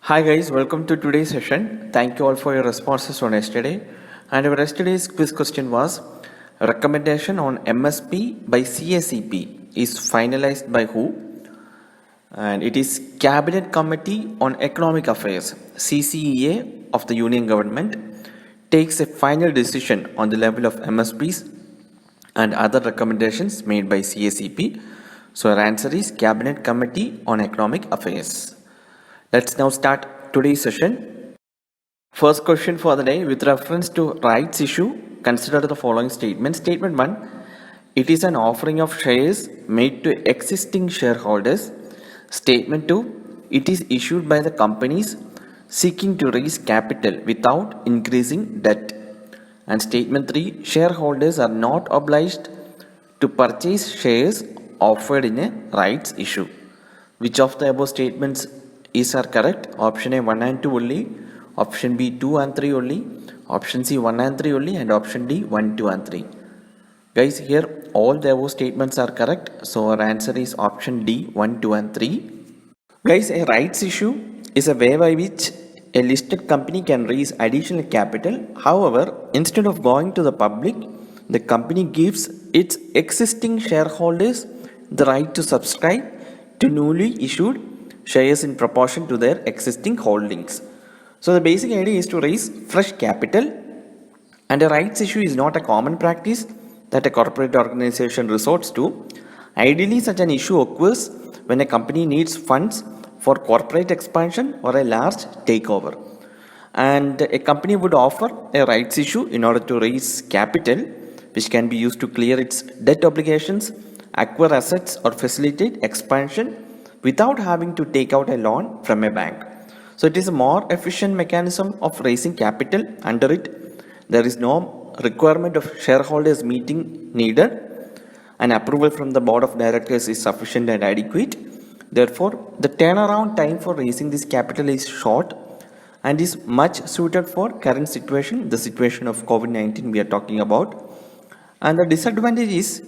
Hi guys, welcome to today's session. Thank you all for your responses on yesterday. And our yesterday's quiz question was, recommendation on MSP by CACP is finalized by who? And it is Cabinet Committee on Economic Affairs, CCEA of the Union Government, takes a final decision on the level of MSPs and other recommendations made by CACP. So our answer is Cabinet Committee on Economic Affairs. Let's now start today's session. First question for the day, with reference to rights issue, consider the following statement. Statement 1, it is an offering of shares made to existing shareholders. Statement 2, it is issued by the companies seeking to raise capital without increasing debt. And statement 3, shareholders are not obliged to purchase shares offered in a rights issue. Which of the above statements are correct? Option A 1 and 2 only, option B 2 and 3 only, option C 1 and 3 only, and option D 1, 2 and 3. Guys, here all the above statements are correct, so our answer is option D 1, 2 and 3. Guys, a rights issue is a way by which a listed company can raise additional capital. However, instead of going to the public, the company gives its existing shareholders the right to subscribe to newly issued shares in proportion to their existing holdings. So the basic idea is to raise fresh capital, and a rights issue is not a common practice that a corporate organization resorts to. Ideally, such an issue occurs when a company needs funds for corporate expansion or a large takeover. And a company would offer a rights issue in order to raise capital, which can be used to clear its debt obligations, acquire assets, or facilitate expansion without having to take out a loan from a bank. So it is a more efficient mechanism of raising capital. Under it, there is no requirement of shareholders meeting needed, and approval from the board of directors is sufficient and adequate. Therefore, the turnaround time for raising this capital is short and is much suited for current situation, the situation of COVID-19 we are talking about. And the disadvantage is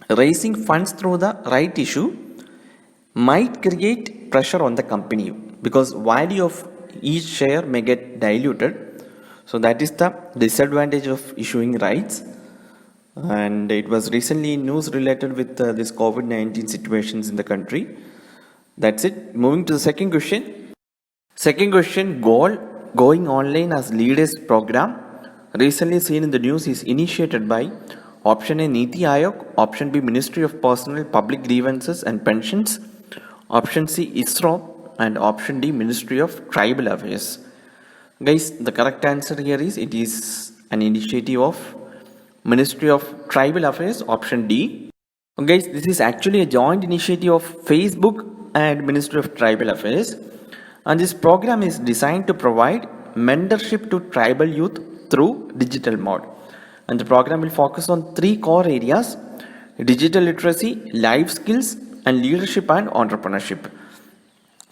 raising funds through the right issue might create pressure on the company because value of each share may get diluted. So that is the disadvantage of issuing rights. And it was recently in news related with this COVID-19 situations in the country. That's it. Moving to the second question. Second question, going online as leaders program recently seen in the news is initiated by option A Niti Aayog, option B Ministry of Personnel, Public Grievances and Pensions, option C ISRO, and option D Ministry of Tribal Affairs. Guys, the correct answer here is it is an initiative of Ministry of Tribal Affairs, option D. Guys, this is actually a joint initiative of Facebook and Ministry of Tribal Affairs, and this program is designed to provide mentorship to tribal youth through digital mode. And the program will focus on three core areas: digital literacy, life skills, and leadership and entrepreneurship.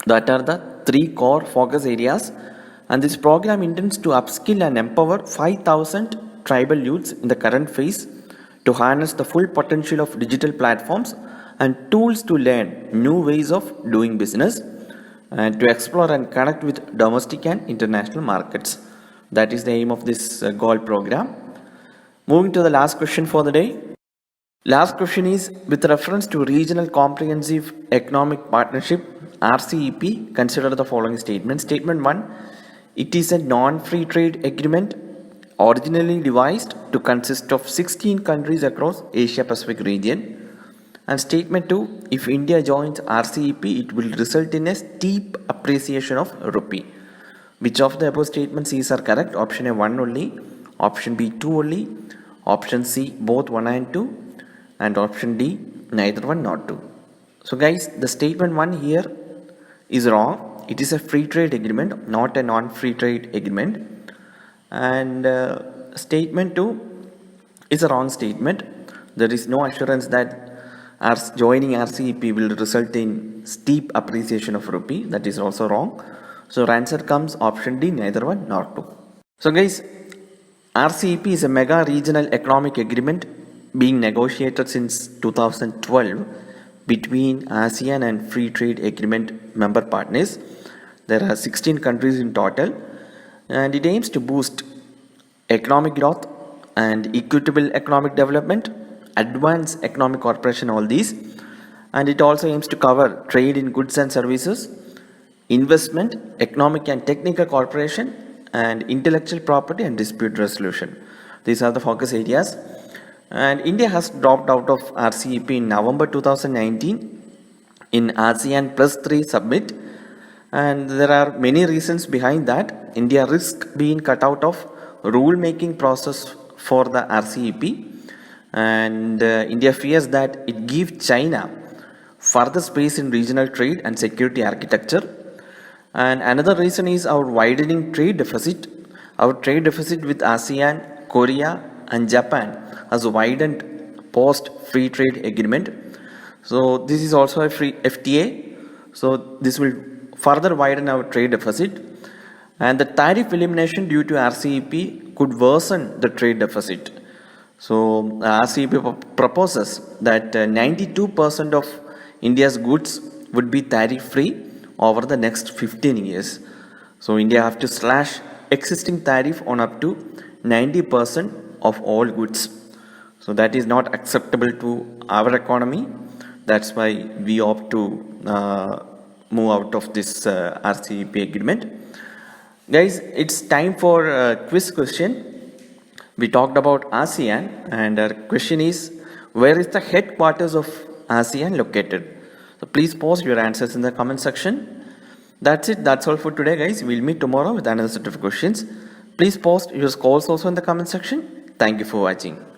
That are the three core focus areas, and this program intends to upskill and empower 5,000 tribal youths in the current phase to harness the full potential of digital platforms and tools to learn new ways of doing business and to explore and connect with domestic and international markets. That is the aim of this goal program. Moving to the last question for the day. Last question is, with reference to Regional Comprehensive Economic Partnership, RCEP, consider the following statements. Statement 1, it is a non-free trade agreement originally devised to consist of 16 countries across Asia Pacific region. And statement 2, if India joins RCEP, it will result in a steep appreciation of rupee. Which of the above statements are correct? Option A 1 only, option B 2 only, option C both 1 and 2, and option D neither 1 nor 2. So guys, the statement 1 here is wrong. It is a free trade agreement, not a non-free trade agreement. And statement 2 is a wrong statement. There is no assurance that joining RCEP will result in steep appreciation of rupee. That is also wrong. So our answer comes option D, neither 1 nor 2. So guys, RCEP is a mega regional economic agreement being negotiated since 2012 between ASEAN and Free Trade Agreement member partners. There are 16 countries in total, and it aims to boost economic growth and equitable economic development, advance economic cooperation, all these. And it also aims to cover trade in goods and services, investment, economic and technical cooperation, and intellectual property and dispute resolution. These are the focus areas. And India has dropped out of RCEP in November 2019 in ASEAN Plus 3 summit, and there are many reasons behind that. India risks being cut out of rule-making process for the RCEP, and India fears that it gives China further space in regional trade and security architecture. And another reason is our widening trade deficit. Our trade deficit with ASEAN, Korea, and Japan has widened post free trade agreement. So this is also a free FTA. So this will further widen our trade deficit. And the tariff elimination due to RCEP could worsen the trade deficit. So RCEP proposes that 92% of India's goods would be tariff free over the next 15 years. So India have to slash existing tariff on up to 90% of all goods. So that is not acceptable to our economy. That's why we opt to move out of this RCEP agreement. Guys, it's time for a quiz question. We talked about ASEAN, and our question is, where is the headquarters of ASEAN located? So please post your answers in the comment section. That's it. That's all for today, guys. We'll meet tomorrow with another set of questions. Please post your scores also in the comment section. Thank you for watching.